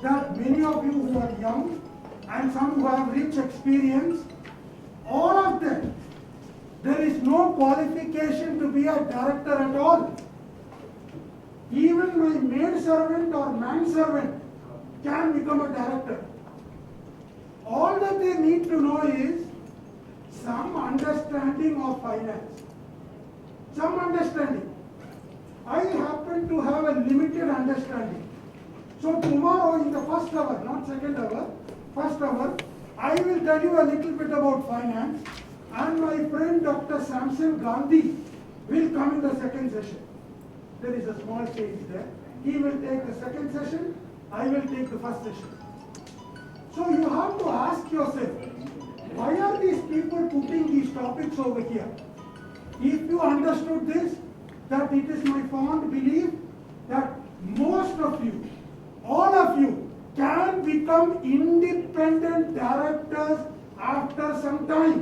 that many of you who are young and some who have rich experience, all of them, there is no qualification to be a director at all. Even my maid servant or manservant can become a director. All that they need to know is some understanding of finance. Some understanding. I happen to have a limited understanding. So tomorrow in the first hour, not second hour, first hour, I will tell you a little bit about finance, and my friend Dr. Samson Gandhi will come in the second session. There is a small change there. He will take the second session, I will take the first session. So you have to ask yourself, why are these people putting these topics over here? If you understood this, that it is my fond belief that most of you, all of you, can become independent directors after some time.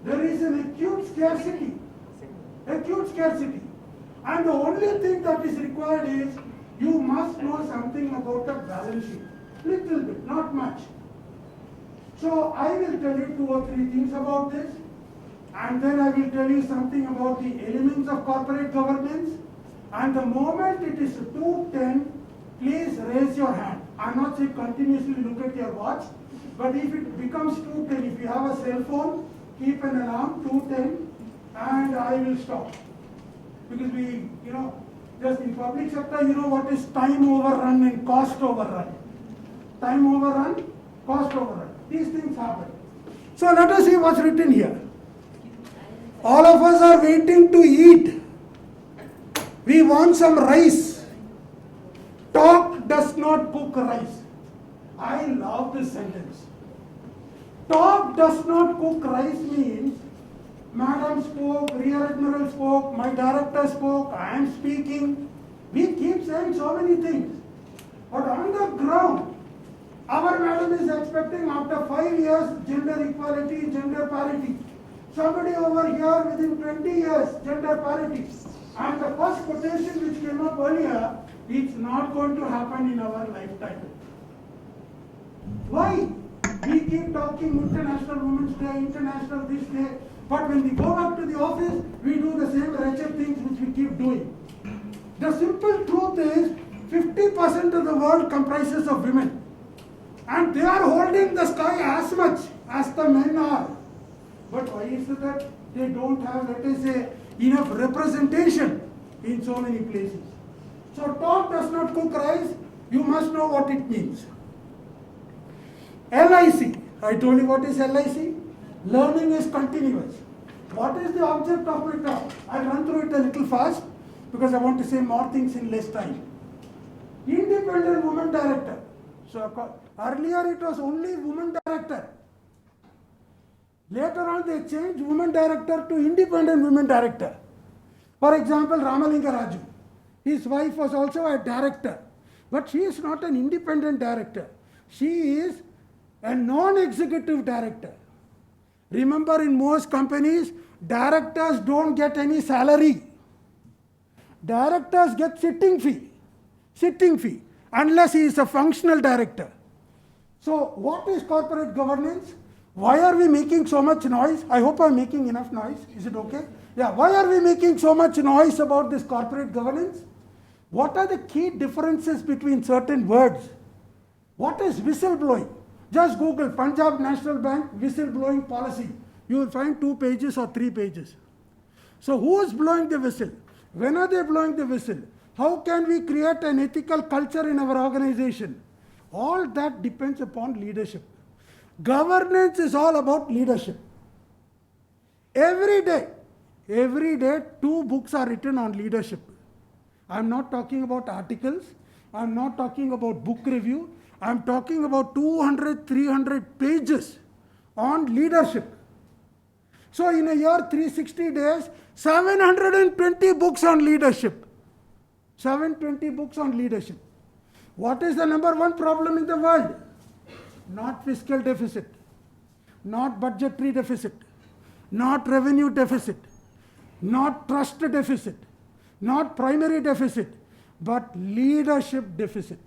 There is an acute scarcity. Acute scarcity. And the only thing that is required is you must know something about a balance sheet. Little bit, not much. So I will tell you 2 or 3 things about this, and then I will tell you something about the elements of corporate governance. And the moment it is 2:10, please raise your hand. I'm not saying continuously look at your watch, but if it becomes 2:10, if you have a cell phone, keep an alarm 2:10, and I will stop. Because we, just in public sector, what is time overrun and cost overrun. Time overrun, cost overrun. These things happen. So let us see what's written here. All of us are waiting to eat. We want some rice. Talk does not cook rice. I love this sentence. Talk does not cook rice means Madam spoke, Rear Admiral spoke, my director spoke, I am speaking. We keep saying so many things. But on the ground, our madam is expecting after 5 years gender equality, gender parity. Somebody over here within 20 years, gender parity. And the first quotation which came up earlier, it's not going to happen in our lifetime. Why? We keep talking International Women's Day, International this day, but when we go back to the office, we do the same wretched things which we keep doing. The simple truth is, 50% of the world comprises of women. And they are holding the sky as much as the men are. But why is it that they don't have, let us say, enough representation in so many places? So talk does not cook rice, you must know what it means. LIC, I told you what is LIC? Learning is continuous. What is the object of my talk? I'll run through it a little fast because I want to say more things in less time. Independent woman director. So earlier it was only woman director. Later on they changed woman director to independent women director. For example, Ramalinga Raju. His wife was also a director. But she is not an independent director. She is a non-executive director. Remember, in most companies, directors don't get any salary. Directors get sitting fee, unless he is a functional director. So what is corporate governance? Why are we making so much noise? I hope I'm making enough noise. Is it okay? Yeah, why are we making so much noise about this corporate governance? What are the key differences between certain words? What is whistleblowing? Just Google Punjab National Bank whistleblowing policy. You will find 2 pages or 3 pages. So who is blowing the whistle? When are they blowing the whistle? How can we create an ethical culture in our organization? All that depends upon leadership. Governance is all about leadership. Every day, 2 books are written on leadership. I'm not talking about articles. I'm not talking about book review. I'm talking about 200, 300 pages on leadership. So in a year, 360 days, 720 books on leadership. 720 books on leadership. What is the number one problem in the world? Not fiscal deficit, not budgetary deficit, not revenue deficit, not trust deficit, not primary deficit, but leadership deficit.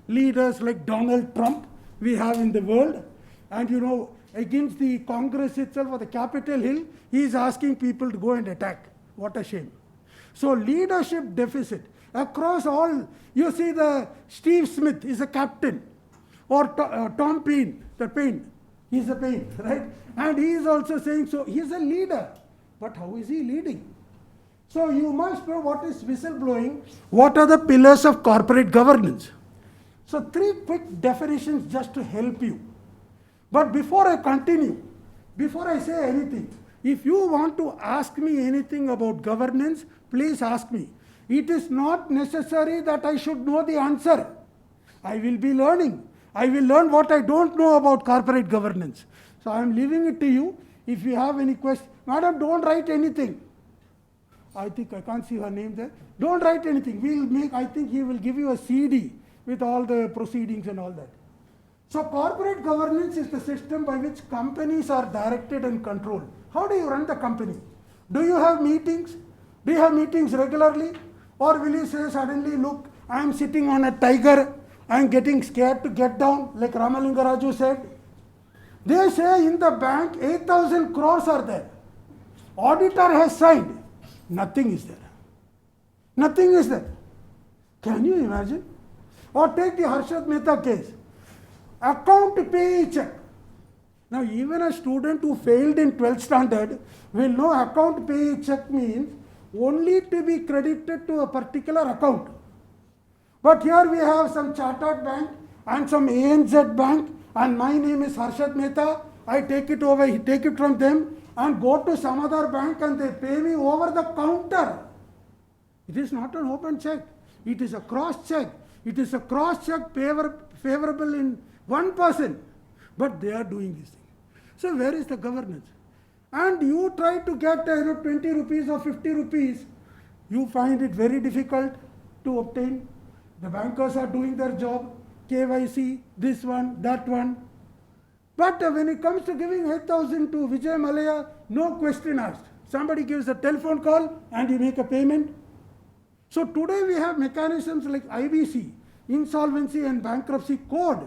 leaders like Donald Trump we have in the world. And against the Congress itself or the Capitol Hill, he is asking people to go and attack. What a shame. So leadership deficit across all. You see the Steve Smith is a captain, or Tom Paine, he's a Paine, right? And he is also saying, so he is a leader. But how is he leading? So you must know what is whistleblowing, what are the pillars of corporate governance. So 3 quick definitions just to help you. But before I continue, before I say anything, if you want to ask me anything about governance, please ask me. It is not necessary that I should know the answer. I will be learning. I will learn what I don't know about corporate governance. So I am leaving it to you. If you have any questions, madam, don't write anything. I think I can't see her name there. Don't write anything. I think he will give you a CD with all the proceedings and all that. So corporate governance is the system by which companies are directed and controlled. How do you run the company? Do you have meetings? Do you have meetings regularly? Or will you say suddenly, look, I am sitting on a tiger, I am getting scared to get down, like Ramalinga Raju said. They say in the bank 8,000 crores are there. Auditor has signed. Nothing is there. Nothing is there. Can you imagine? Or take the Harshad Mehta case. Account pay check. Now even a student who failed in 12th standard will know account pay check means only to be credited to a particular account. But here we have some chartered bank and some ANZ bank, and my name is Harshad Mehta. I take it from them and go to some other bank and they pay me over the counter. It is not an open check. It is a cross check. It is a cross check favorable in one person. But they are doing this thing. So where is the governance? And you try to get 20 rupees or 50 rupees, you find it very difficult to obtain. The bankers are doing their job, KYC, this one, that one. But when it comes to giving 8,000 to Vijay Malaya, no question asked. Somebody gives a telephone call and you make a payment. So today we have mechanisms like IBC, Insolvency and Bankruptcy Code,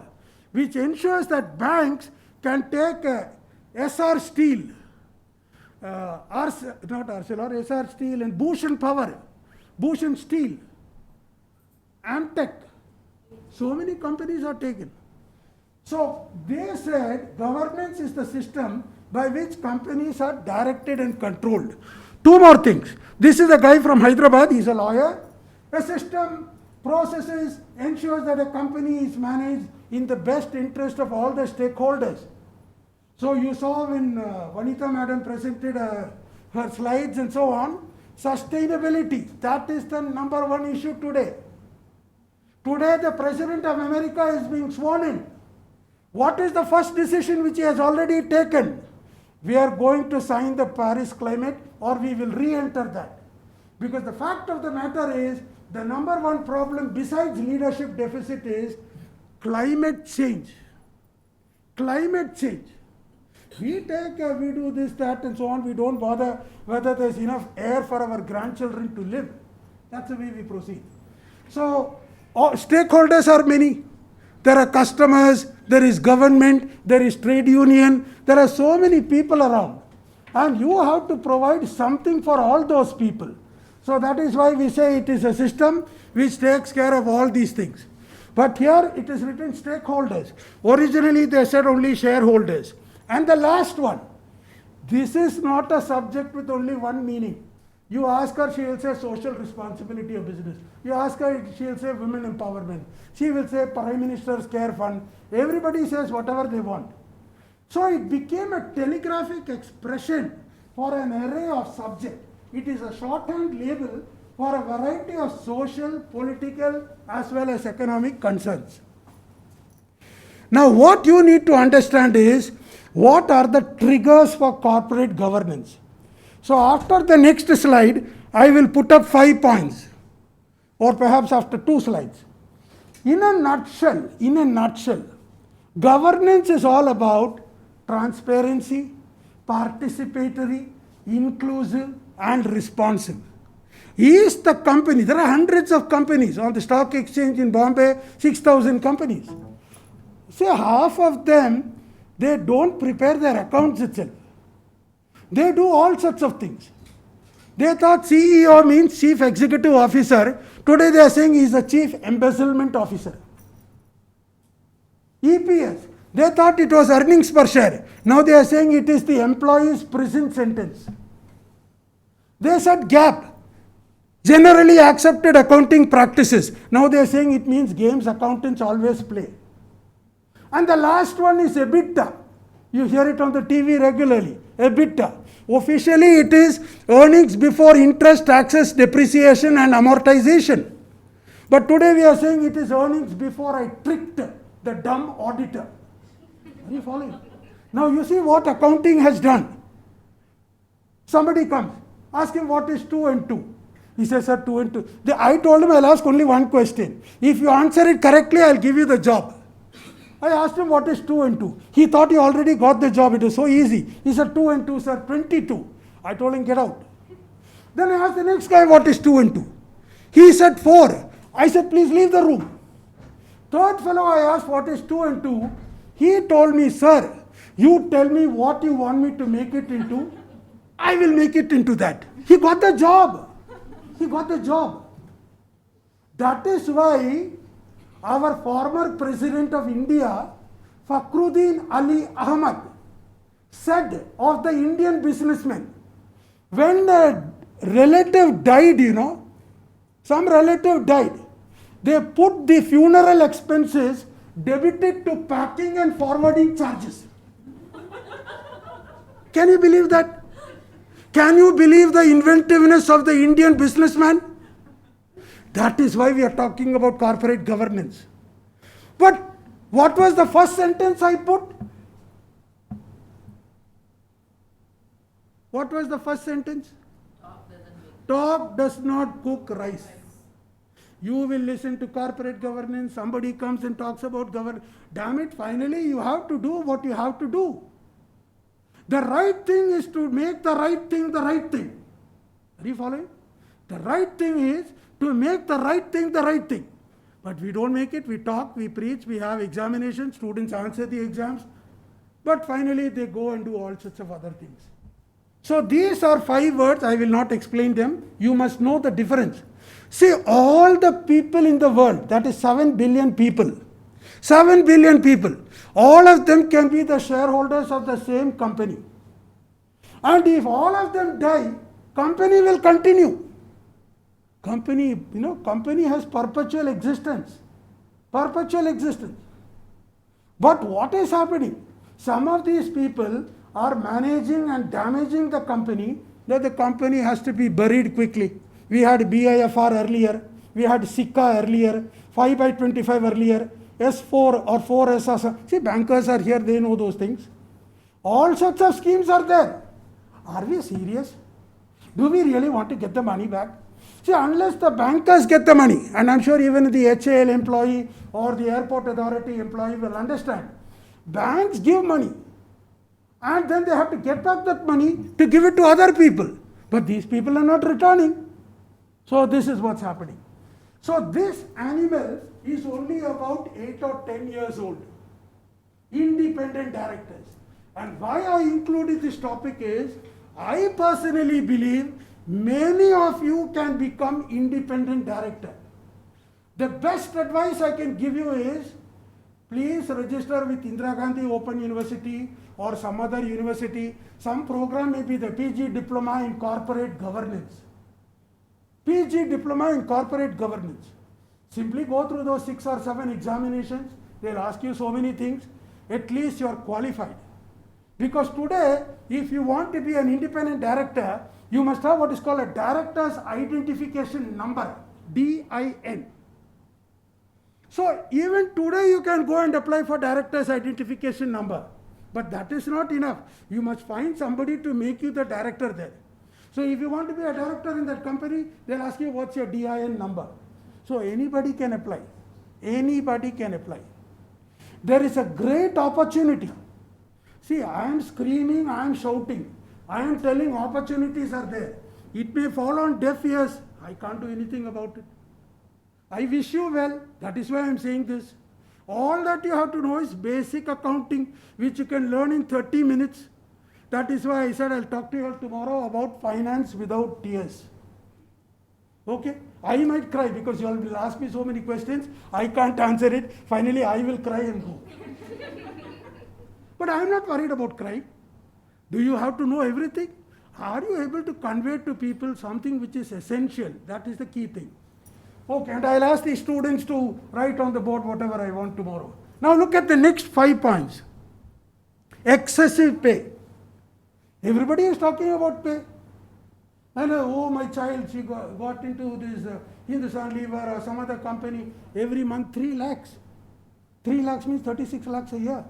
which ensures that banks can take SR Steel, SR Steel and Bhushan Power, Bhushan Steel, Amtech. So many companies are taken. So they said governance is the system by which companies are directed and controlled. 2 more things. This is a guy from Hyderabad, he's a lawyer. A system processes, ensures that a company is managed in the best interest of all the stakeholders. So you saw when Vanitha madam presented her slides and so on, sustainability, that is the number 1 issue today. Today the President of America is being sworn in. What is the first decision which he has already taken? We are going to sign the Paris Climate, or we will re-enter that. Because the fact of the matter is, the number 1 problem besides leadership deficit is climate change. Climate change. We do this, that and so on. We don't bother whether there's enough air for our grandchildren to live. That's the way we proceed. So stakeholders are many. There are customers, there is government, there is trade union. There are so many people around. And you have to provide something for all those people. So that is why we say it is a system which takes care of all these things. But here it is written stakeholders. Originally they said only shareholders. And the last one, this is not a subject with only one meaning. You ask her, she will say social responsibility of business. You ask her, she will say women empowerment. She will say Prime Minister's Care Fund. Everybody says whatever they want. So it became a telegraphic expression for an array of subjects. It is a shorthand label for a variety of social, political, as well as economic concerns. Now what you need to understand is, what are the triggers for corporate governance? So after the next slide, I will put up 5 points, or perhaps after 2 slides. In a nutshell, governance is all about transparency, participatory, inclusive, and responsive. is the company. There are hundreds of companies on the stock exchange in Bombay, 6,000 companies. Say half of them, they don't prepare their accounts itself. They do all sorts of things. They thought CEO means Chief Executive Officer. Today they are saying he is a Chief Embezzlement Officer. EPS, they thought it was earnings per share. Now they are saying it is the employee's prison sentence. They said GAAP, generally accepted accounting practices. Now they are saying it means games accountants always play. And the last one is EBITDA. You hear it on the TV regularly. EBITDA. Officially it is earnings before interest, taxes, depreciation and amortization. But today we are saying it is earnings before I tricked the dumb auditor. Are you following? Now you see what accounting has done. Somebody comes, ask him what is 2 and 2. He says, sir, 2 and 2. I told him I'll ask only one question. If you answer it correctly, I'll give you the job. I asked him what is 2 and 2. He thought he already got the job. It was so easy. He said 2 and 2, sir, 22. I told him get out. Then I asked the next guy what is 2 and 2. He said 4. I said please leave the room. Third fellow I asked what is 2 and 2. He told me, sir, you tell me what you want me to make it into. I will make it into that. He got the job. He got the job. That is why our former President of India, Fakhruddin Ali Ahmad, said of the Indian businessmen, when a relative died, some relative died, they put the funeral expenses debited to packing and forwarding charges. Can you believe that? Can you believe the inventiveness of the Indian businessman? That is why we are talking about corporate governance. But what was the first sentence I put? What was the first sentence? Talk does not cook rice. You will listen to corporate governance, somebody comes and talks about governance. Damn it, finally you have to do what you have to do. The right thing is to make the right thing the right thing. Are you following? The right thing is to make the right thing the right thing. But we don't make it, we talk, we preach, we have examinations, students answer the exams, but finally they go and do all sorts of other things. So these are 5 words, I will not explain them. You must know the difference. See, all the people in the world, that is 7 billion people, 7 billion people, all of them can be the shareholders of the same company. And if all of them die, company will continue. Company has perpetual existence. Perpetual existence. But what is happening? Some of these people are managing and damaging the company, that the company has to be buried quickly. We had BIFR earlier, we had SICA earlier, 5/25 earlier, S4 or 4S. See, bankers are here, they know those things. All sorts of schemes are there. Are we serious? Do we really want to get the money back? See, unless the bankers get the money, and I'm sure even the HAL employee or the airport authority employee will understand, banks give money and then they have to get back that money to give it to other people. But these people are not returning. So this is what's happening. So this animal is only about 8 or 10 years old. Independent directors. And why I included this topic is, I personally believe many of you can become independent director. The best advice I can give you is, please register with Indira Gandhi Open University or some other university. Some program may be the PG Diploma in Corporate Governance. PG Diploma in Corporate Governance. Simply go through those 6 or 7 examinations. They'll ask you so many things. At least you're qualified. Because today, if you want to be an independent director, you must have what is called a Director's Identification Number, DIN. So even today you can go and apply for Director's Identification Number. But that is not enough. You must find somebody to make you the director there. So if you want to be a director in that company, they'll ask you what's your DIN number. So anybody can apply. Anybody can apply. There is a great opportunity. See, I am screaming, I am shouting. I am telling opportunities are there. It may fall on deaf ears. I can't do anything about it. I wish you well. That is why I am saying this. All that you have to know is basic accounting, which you can learn in 30 minutes. That is why I said I'll talk to you all tomorrow about finance without tears. Okay? I might cry because you all will ask me so many questions. I can't answer it. Finally, I will cry and go. But I am not worried about crying. Do you have to know everything? Are you able to convey to people something which is essential? That is the key thing. Okay, and I'll ask the students to write on the board whatever I want tomorrow. Now look at the next 5 points. Excessive pay. Everybody is talking about pay. And oh, my child, she got into this Hindustan Lever or some other company. Every month 3 lakhs. 3 lakhs means 36 lakhs a year.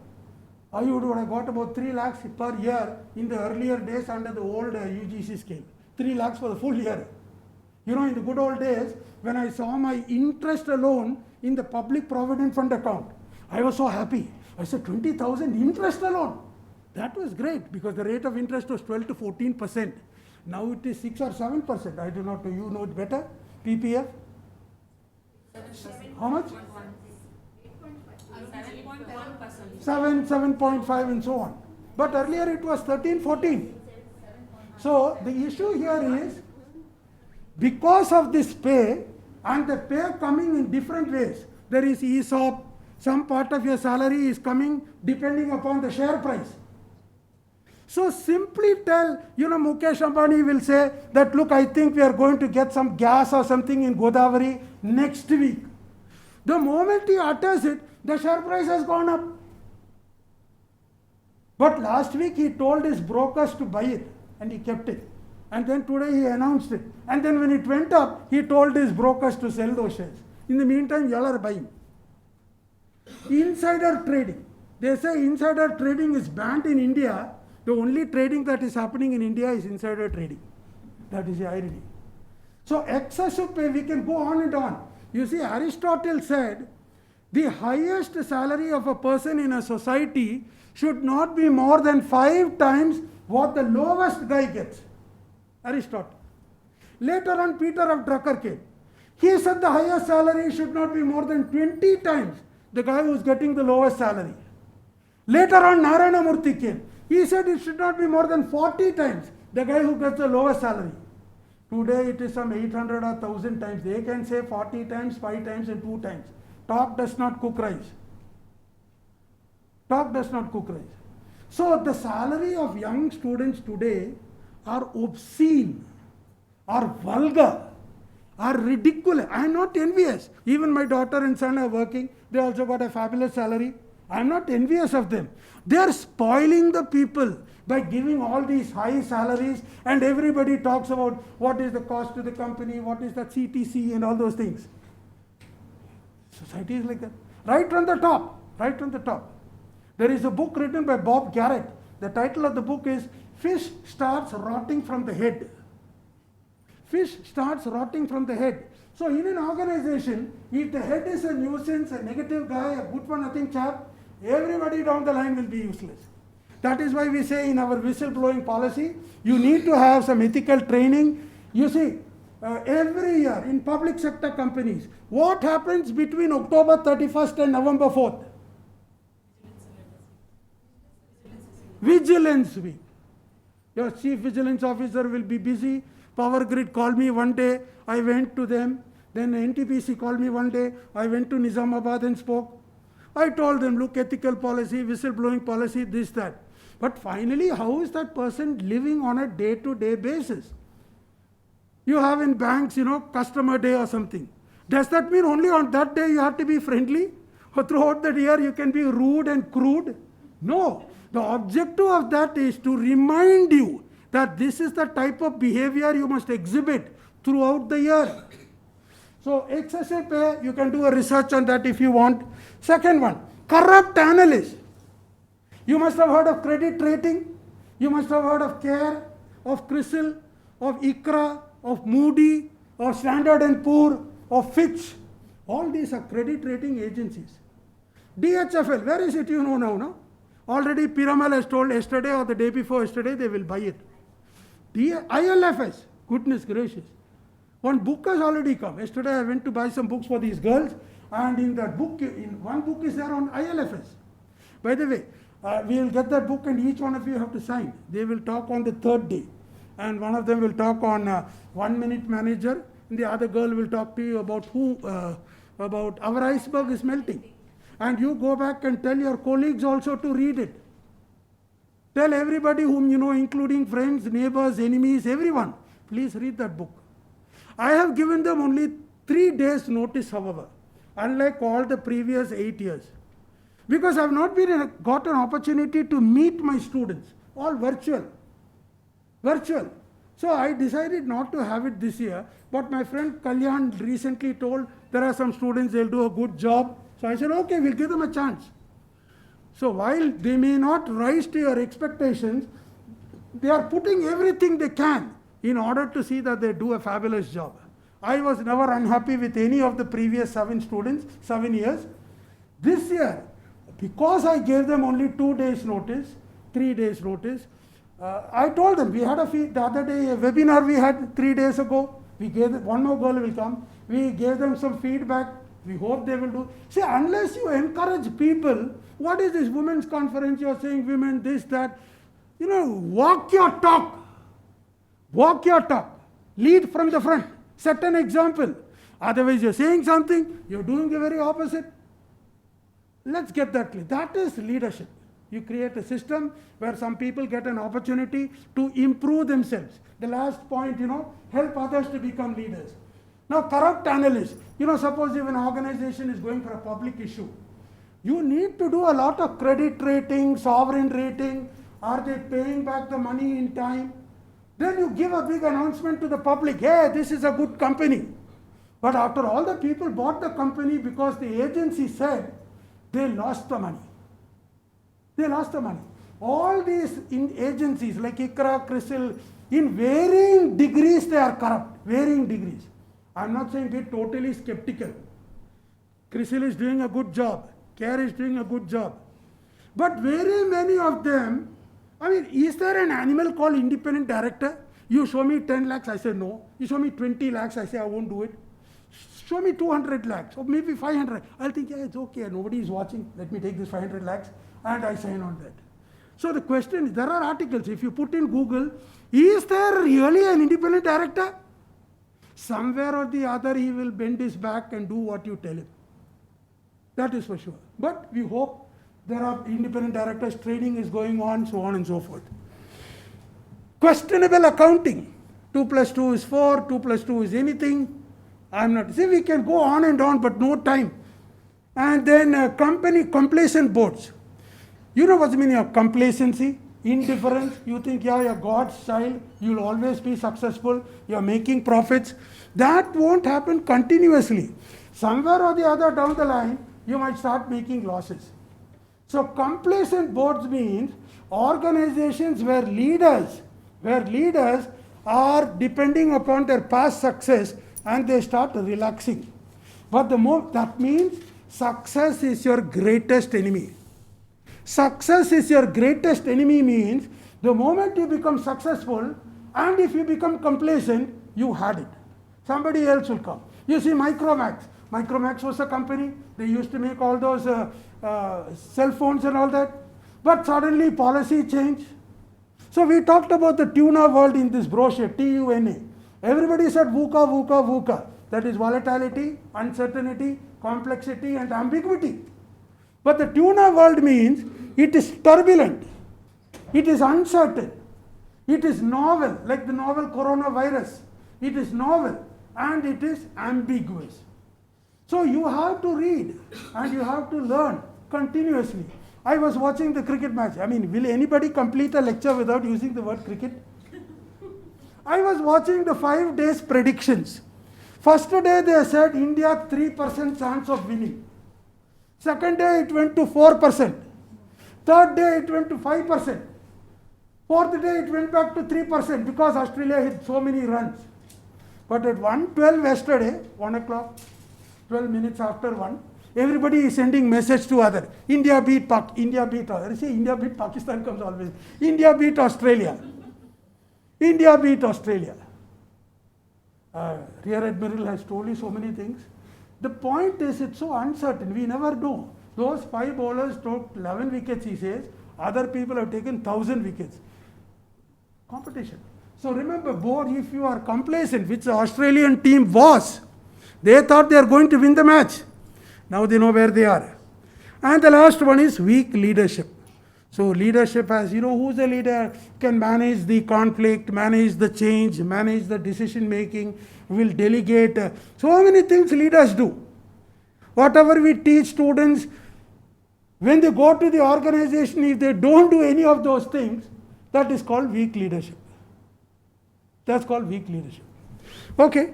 I would have got about 3 lakhs per year in the earlier days under the old UGC scale. 3 lakhs for the full year. You know, in the good old days, when I saw my interest alone in the public provident fund account, I was so happy. I said 20,000 interest alone. That was great because the rate of interest was 12 to 14%. Now it is 6 or 7%. I do not know. You know it better. PPF? How much? 7, 7.5 and so on. But earlier it was 13, 14. So the issue here is, because of this pay and the pay coming in different ways, there is ESOP, some part of your salary is coming depending upon the share price. So simply tell, Mukesh Ambani will say that, look, I think we are going to get some gas or something in Godavari next week. The moment he utters it, the share price has gone up. But last week he told his brokers to buy it and he kept it. And then today he announced it. And then when it went up, he told his brokers to sell those shares. In the meantime, you all are buying. Insider trading. They say insider trading is banned in India. The only trading that is happening in India is insider trading. That is the irony. So excessive pay, we can go on and on. You see, Aristotle said, the highest salary of a person in a society should not be more than 5 times what the lowest guy gets. Aristotle. Later on, Peter of Drucker came. He said the highest salary should not be more than 20 times the guy who is getting the lowest salary. Later on, Narayana Murthy came. He said it should not be more than 40 times the guy who gets the lowest salary. Today it is some 800 or 1000 times. They can say 40 times, 5 times and 2 times. Talk does not cook rice. Talk does not cook rice. So the salary of young students today are obscene, are vulgar, are ridiculous. I am not envious. Even my daughter and son are working. They also got a fabulous salary. I am not envious of them. They are spoiling the people by giving all these high salaries, and everybody talks about what is the cost to the company, what is the CTC and all those things. Society is like that. Right from the top, right from the top. There is a book written by Bob Garrett. The title of the book is Fish Starts Rotting from the Head. Fish starts rotting from the head. So in an organization, if the head is a nuisance, a negative guy, a good for nothing chap, everybody down the line will be useless. That is why we say in our whistleblowing policy, you need to have some ethical training. You see, every year in public sector companies, what happens between October 31st and November 4th? Vigilance week. Your chief vigilance officer will be busy. Power Grid called me one day, I went to them. Then NTPC called me one day, I went to Nizamabad and spoke. I told them, look, ethical policy, whistleblowing policy, this, that. But finally, how is that person living on a day-to-day basis? You have in banks, customer day or something. Does that mean only on that day you have to be friendly? Or throughout the year you can be rude and crude? No. The objective of that is to remind you that this is the type of behavior you must exhibit throughout the year. So excessive pay, you can do a research on that if you want. Second one, corrupt analysts. You must have heard of credit rating. You must have heard of CARE, of CRISIL, of ICRA, of Moody, of Standard & Poor, of Fitch. All these are credit rating agencies. DHFL, where is it now, no? Already Piramal has told yesterday or the day before yesterday they will buy it. ILFS, goodness gracious. One book has already come. Yesterday I went to buy some books for these girls, and in that book, in one book is there on ILFS. By the way, we will get that book and each one of you have to sign. They will talk on the third day. And one of them will talk on 1 minute manager, and the other girl will talk to you about about our iceberg is melting. And you go back and tell your colleagues also to read it. Tell everybody whom you know, including friends, neighbors, enemies, everyone, please read that book. I have given them only 3 days notice, however, unlike all the previous 8 years. Because I have not got an opportunity to meet my students, all virtual. So I decided not to have it this year, but my friend Kalyan recently told there are some students, they'll do a good job. So I said, okay, we'll give them a chance. So while they may not rise to your expectations, they are putting everything they can in order to see that they do a fabulous job. I was never unhappy with any of the previous 7 students, 7 years. This year, because I gave them only 2 days notice, 3 days notice, I told them, we had the other day, a webinar we had 3 days ago. We gave them, one more girl will come. We gave them some feedback. We hope they will do. See, unless you encourage people, what is this women's conference? You are saying women, this, that. Walk your talk. Walk your talk. Lead from the front. Set an example. Otherwise, you're saying something, you're doing the very opposite. Let's get that clear. That is leadership. You create a system where some people get an opportunity to improve themselves. The last point, help others to become leaders. Now, corrupt analysts. Suppose if an organization is going for a public issue, you need to do a lot of credit rating, sovereign rating. Are they paying back the money in time? Then you give a big announcement to the public, hey, this is a good company. But after all the people bought the company because the agency said, they lost the money. They lost the money. All these agencies like ICRA, CRISIL, in varying degrees they are corrupt, varying degrees. I'm not saying be totally skeptical. CRISIL is doing a good job. CARE is doing a good job. But very many of them, is there an animal called independent director? You show me 10 lakhs, I say no. You show me 20 lakhs, I say I won't do it. Show me 200 lakhs or maybe 500. I'll think, yeah, it's okay, nobody is watching. Let me take this 500 lakhs and I sign on that. So the question is, there are articles. If you put in Google, is there really an independent director? Somewhere or the other, he will bend his back and do what you tell him. That is for sure. But we hope there are independent directors, training is going on, so on and so forth. Questionable accounting. 2 plus 2 is 4, 2 plus 2 is anything. We can go on and on, but no time. And then company complacent boards. You know what's the meaning of complacency? Indifference. You think, you're God's child, you'll always be successful, you're making profits. That won't happen continuously. Somewhere or the other down the line, you might start making losses. So complacent boards means organizations where leaders are depending upon their past success and they start relaxing. But that means success is your greatest enemy. Success is your greatest enemy means the moment you become successful and if you become complacent, you had it. Somebody else will come. You see Micromax. Micromax was a company. They used to make all those cell phones and all that. But suddenly policy changed. So we talked about the tuna world in this brochure, TUNA. Everybody said VUCA, VUCA, VUCA. That is volatility, uncertainty, complexity and ambiguity. But the tuna world means it is turbulent, it is uncertain, it is novel, like the novel coronavirus. It is novel and it is ambiguous. So you have to read and you have to learn continuously. I was watching the cricket match. Will anybody complete a lecture without using the word cricket? I was watching the 5 days predictions. First day they said India 3% chance of winning. Second day it went to 4%. Third day it went to 5%. Fourth day it went back to 3% because Australia hit so many runs. But at 1:12 yesterday, 1 o'clock, 12 minutes after 1, everybody is sending message to other. India beat India beat Pakistan comes always. India beat Australia. India beat Australia. Rear Admiral has told you so many things. The point is, it's so uncertain. We never know. Those 5 bowlers took 11 wickets, he says. Other people have taken 1,000 wickets. Competition. So remember, board, if you are complacent, which the Australian team was, they thought they are going to win the match. Now they know where they are. And the last one is weak leadership. So leadership has, who's a leader, can manage the conflict, manage the change, manage the decision making, will delegate. So many things leaders do. Whatever we teach students, when they go to the organization, if they don't do any of those things, that is called weak leadership. That's called weak leadership. Okay.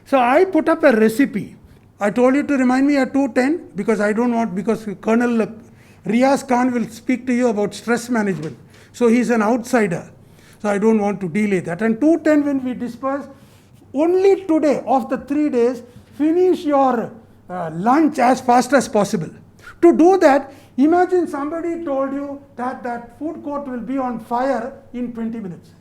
So I put up a recipe. I told you to remind me at 2:10 because I don't want, because Colonel Riaz Khan will speak to you about stress management. So he's an outsider. So I don't want to delay that. And 2:10 when we disperse, only today of the 3 days, finish your lunch as fast as possible. To do that, imagine somebody told you that that food court will be on fire in 20 minutes.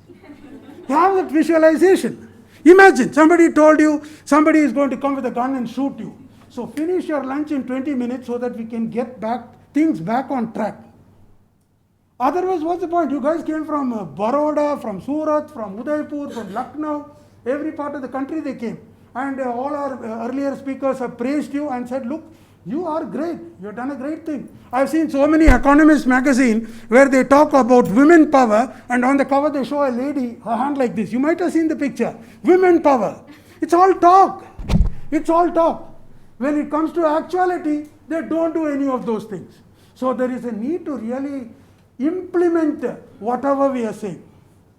You have that visualization. Imagine somebody told you somebody is going to come with a gun and shoot you. So finish your lunch in 20 minutes so that we can get things back on track. Otherwise, what's the point? You guys came from Baroda, from Surat, from Udaipur, from Lucknow, every part of the country they came. And all our earlier speakers have praised you and said, look, you are great. You have done a great thing. I've seen so many Economist magazine where they talk about women power, and on the cover they show a lady, her hand like this. You might have seen the picture. Women power. It's all talk. It's all talk. When it comes to actuality, they don't do any of those things. So there is a need to really implement whatever we are saying.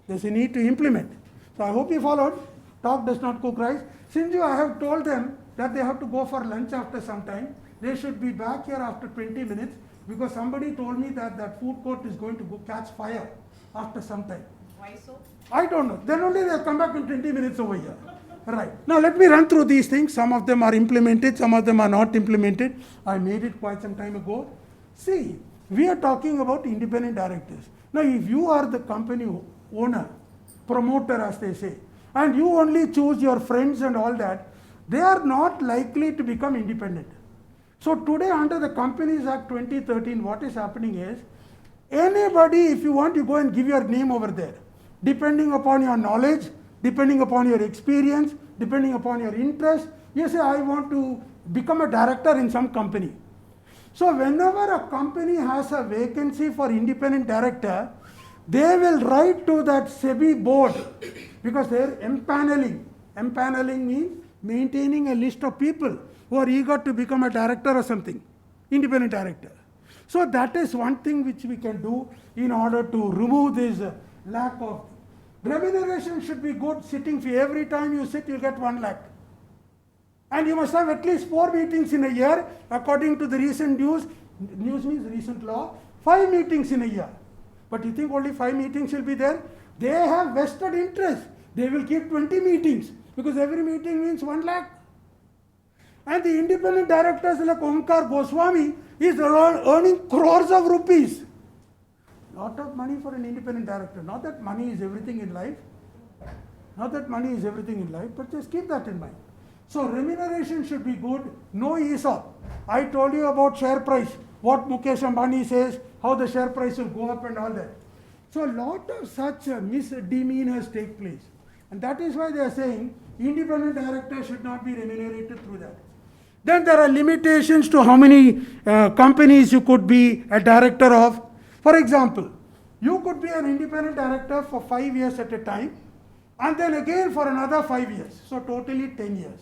There's a need to implement. So I hope you followed. Talk does not cook rice. Since I have told them that they have to go for lunch after some time, they should be back here after 20 minutes because somebody told me that that food court is going to go catch fire after some time. Why so? I don't know. Then only they'll come back in 20 minutes over here. Right. Now let me run through these things. Some of them are implemented, some of them are not implemented. I made it quite some time ago. See, we are talking about independent directors. Now if you are the company owner, promoter as they say, and you only choose your friends and all that, they are not likely to become independent. So today under the Companies Act 2013, what is happening is, anybody, if you want, you go and give your name over there. Depending upon your knowledge, depending upon your experience, depending upon your interest, you say, I want to become a director in some company. So whenever a company has a vacancy for independent director, they will write to that SEBI board because they are empaneling. Empaneling means maintaining a list of people who are eager to become a director or something, independent director. So that is one thing which we can do in order to remove this lack of. Remuneration should be good. Sitting fee, every time you sit, you get 1 lakh. And you must have at least 4 meetings in a year, according to the recent news. News means recent law. 5 meetings in a year. But you think only 5 meetings will be there? They have vested interest. They will keep 20 meetings because every meeting means 1 lakh. And the independent directors like Omkar Goswami is earning crores of rupees. Lot of money for an independent director. Not that money is everything in life. Not that money is everything in life, but just keep that in mind. So remuneration should be good. No ESOP. I told you about share price. What Mukesh Ambani says, how the share price will go up and all that. So a lot of such misdemeanors take place. And that is why they are saying independent directors should not be remunerated through that. Then there are limitations to how many companies you could be a director of. For example, you could be an independent director for 5 years at a time and then again for another 5 years. So totally 10 years.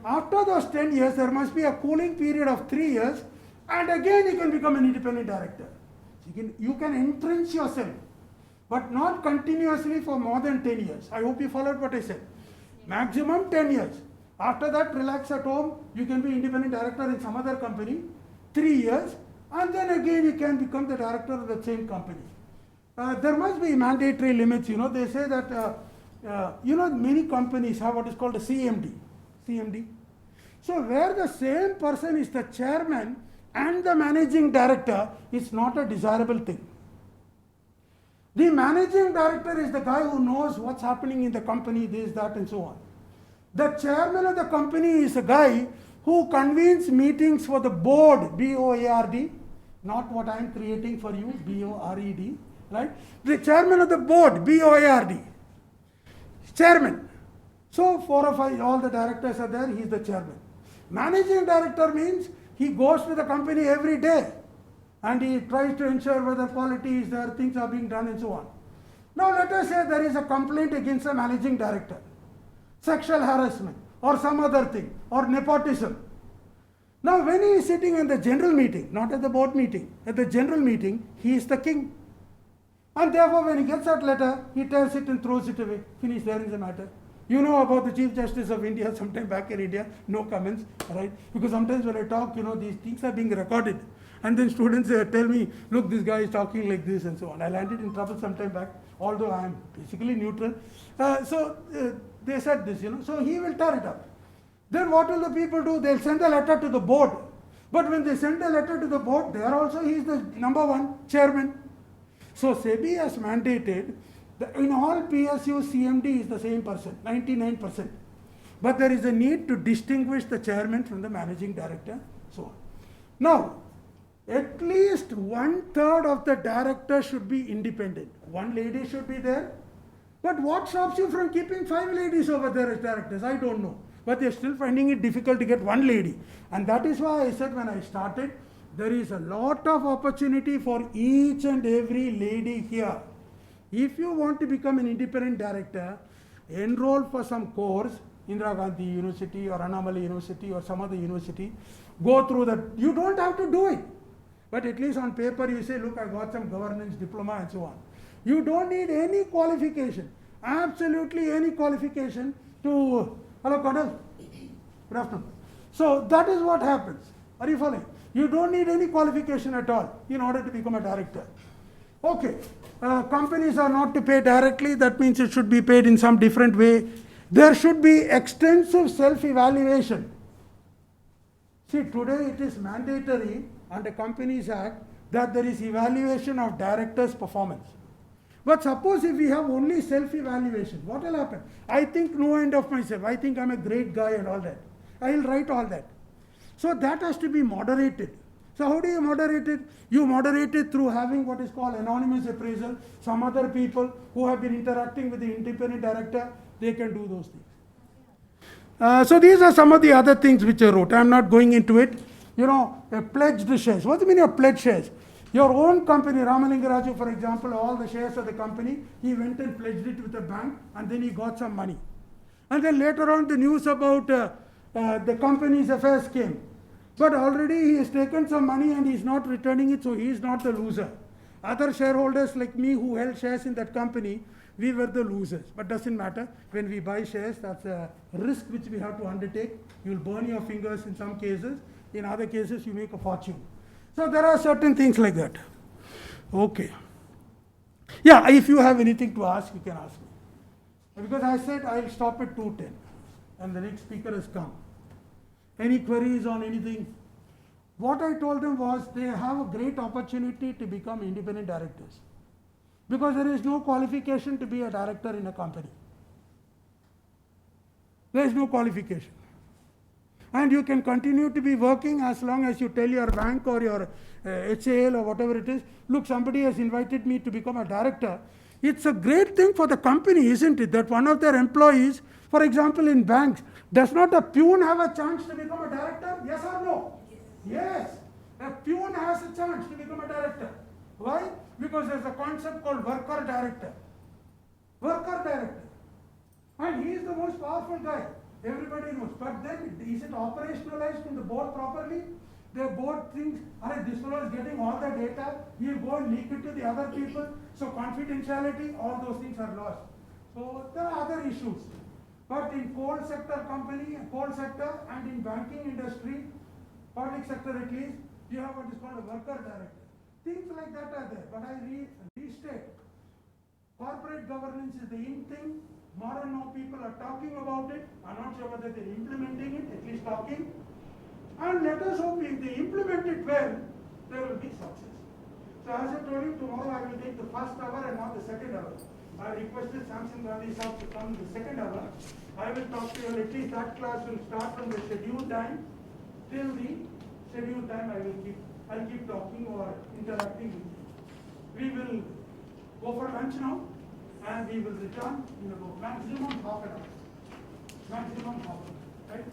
After those 10 years, there must be a cooling period of 3 years and again you can become an independent director. You can entrench yourself, but not continuously for more than 10 years. I hope you followed what I said. Maximum 10 years. After that, relax at home. You can be independent director in some other company, 3 years, and then again you can become the director of the same company. There must be mandatory limits. They say that, many companies have what is called a CMD. CMD. So where the same person is the chairman and the managing director, is not a desirable thing. The managing director is the guy who knows what's happening in the company, this, that, and so on. The chairman of the company is a guy who convenes meetings for the board, B-O-A-R-D, not what I am creating for you, B-O-R-E-D, right? The chairman of the board, B-O-A-R-D, chairman. So 4 or 5, all the directors are there, he is the chairman. Managing director means he goes to the company every day and he tries to ensure whether quality is there, things are being done and so on. Now let us say there is a complaint against the managing director, sexual harassment or some other thing or nepotism. Now when he is sitting in the general meeting, not at the board meeting, at the general meeting, he is the king. And therefore when he gets that letter, he tears it and throws it away. Finish, there is the matter. You know about the Chief Justice of India, sometime back in India, no comments, right? Because sometimes when I talk, these things are being recorded. And then students tell me, look, this guy is talking like this and so on. I landed in trouble sometime back, although I am basically neutral. They said this, so he will tear it up. Then what will the people do? They'll send a letter to the board. But when they send a letter to the board, there also he is the number one chairman. So SEBI has mandated that in all PSUs, CMD is the same person, 99%. But there is a need to distinguish the chairman from the managing director, so on. Now, at least 1/3 of the directors should be independent. One lady should be there. But what stops you from keeping 5 ladies over there as directors? I don't know. But they're still finding it difficult to get one lady. And that is why I said when I started, there is a lot of opportunity for each and every lady here. If you want to become an independent director, enroll for some course, Indira Gandhi University or Annamalai University or some other university, go through that. You don't have to do it. But at least on paper you say, look, I got some governance diploma and so on. You don't need any qualification, absolutely any qualification to, hello Colonel, good afternoon. So that is what happens. Are you following? You don't need any qualification at all in order to become a director. Okay, companies are not to pay directly, that means it should be paid in some different way. There should be extensive self-evaluation. See, today it is mandatory under Companies Act that there is evaluation of directors' performance. But suppose if we have only self-evaluation, what will happen? I think no end of myself, I think I'm a great guy and all that. I will write all that. So that has to be moderated. So how do you moderate it? You moderate it through having what is called anonymous appraisal. Some other people who have been interacting with the independent director, they can do those things. So these are some of the other things which I wrote. I'm not going into it. Pledged shares. What's the meaning of pledged shares? Your own company, Ramalinga Raju, for example, all the shares of the company, he went and pledged it with a bank and then he got some money. And then later on the news about the company's affairs came. But already he has taken some money and he is not returning it, so he is not the loser. Other shareholders like me who held shares in that company, we were the losers. But doesn't matter. When we buy shares, that's a risk which we have to undertake. You'll burn your fingers in some cases. In other cases, you make a fortune. So there are certain things like that. Okay. Yeah, if you have anything to ask, you can ask me. Because I said I'll stop at 2:10 and the next speaker has come. Any queries on anything? What I told them was they have a great opportunity to become independent directors. Because there is no qualification to be a director in a company. There is no qualification. And you can continue to be working as long as you tell your bank or your HAL or whatever it is, look, somebody has invited me to become a director. It's a great thing for the company, isn't it? That one of their employees, for example, in banks, does not a peon have a chance to become a director? Yes or no? Yes. A peon has a chance to become a director. Why? Because there's a concept called worker director. Worker director. And he is the most powerful guy. Everybody knows. But then, is it operationalized in the board properly? The board thinks, this fellow is getting all the data, he'll go and leak it to the other people. So confidentiality, all those things are lost. So there are other issues. But in coal sector company, coal sector and in banking industry, public sector at least, you have what is called a worker director. Things like that are there. But I restate, corporate governance is the in thing. More and more people are talking about it. I'm not sure whether they're implementing it, at least talking. And let us hope if they implement it well, there will be success. So as I told you, tomorrow I will take the first hour and not the second hour. I requested Samson Gandhi sir to come the second hour. I will talk to you, at least that class will start from the scheduled time till the scheduled time. I'll keep talking or interacting with you. We will go for lunch now and we will return in about maximum half an hour. Maximum half an hour, right?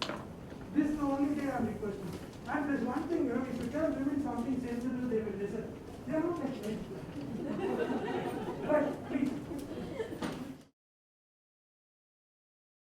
This is the only day I'm requesting. And there's one thing, if you tell women something sensible, they will listen. They are not like men.